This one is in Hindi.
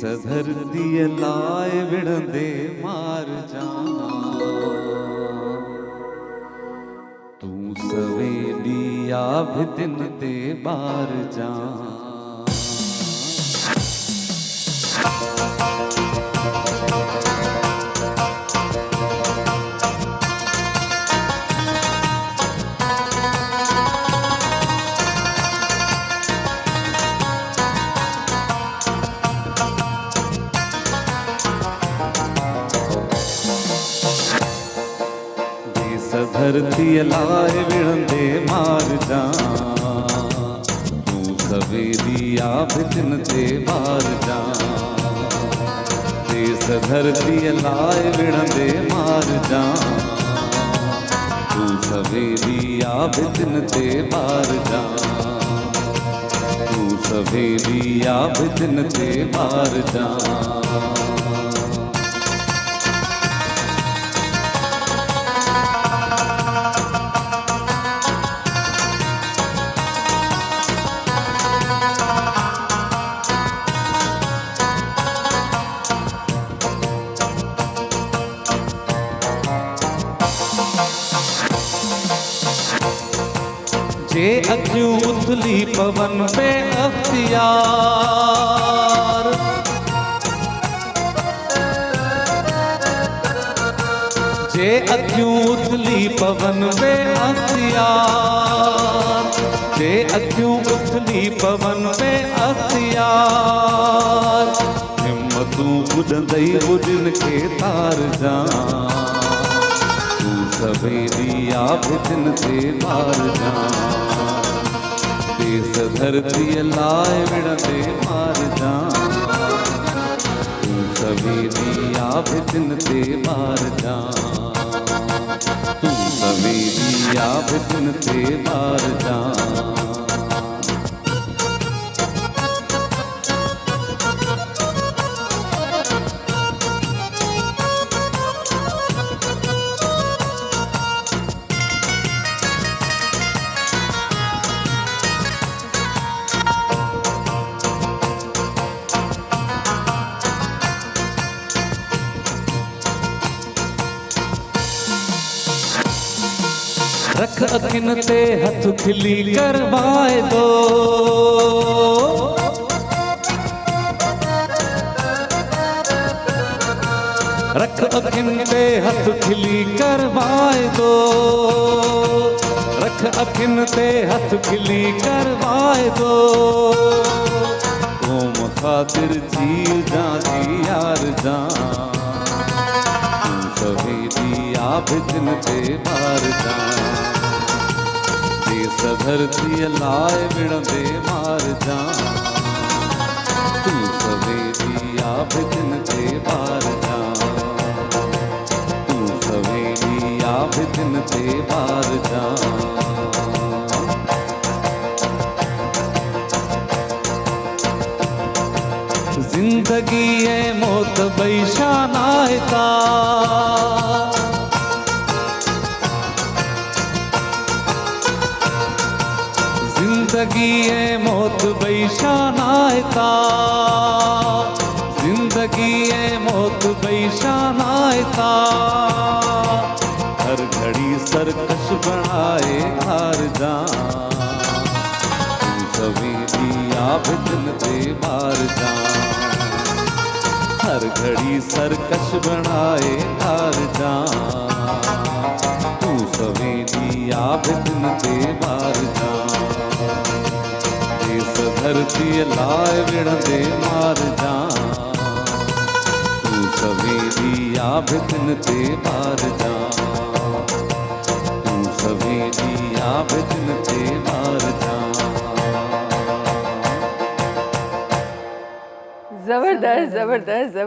धरती लाए विड़ंदे मार जाना तू सवेलिया भी दिन ते बार जा धरती लाए विड़ंदे मार जा तू सवेलिया भी दिन ते बार जा देश धरती लाए विड़ंदे मार जा तू सवेलिया भी दिन ते बार जा तू सवेलिया भी दिन ते बार जा जे अखियूं उथली पवन पे अख्तियार जे अखियूं उथली पवन पे अख्तियार जे अखियूं उथली पवन पे अख्तियार हिम्मतूं ॿुधंदई ॿुधिन खे तार जा तू सवेलिया भी दिन ते बार जा देश धरती लाए विड़ंदे मार जा तू सवेलिया भी दिन ते बार जा तू सवेलिया भी दिन ते बार जा रख अखिन ते हथ खिली कर वायदो रख अखिन ते हथ खिली कर वायदो रख अखिन ते हथ खिली कर वायदो क़ौम ख़ातिर जीव जाती यार जा तू सवेलिया भी दिन ते बार जा देश धरती लाए विड़ंदे मार जा तू सवेलिया भी दिन ते बार जा तू सवेलिया भी दिन ते बार जा जिंदगी है मौत बैशान आयता जिंदगी है मौत बैशान आयता जिंदगी है मौत बैशान आयता हर घड़ी सरकश बनाए हार जा तू सवेलिया भी दिन ते बार जा हर घड़ी सरकश बनाए हार जा तू सवेलिया भी दिन ते बार जा देश धरती लाए विड़ंदे मार जा तू सवेलिया भी दिन ते बार जा तू सवेलिया भी दिन ते बार जा जबरदस्त जबरदस्त।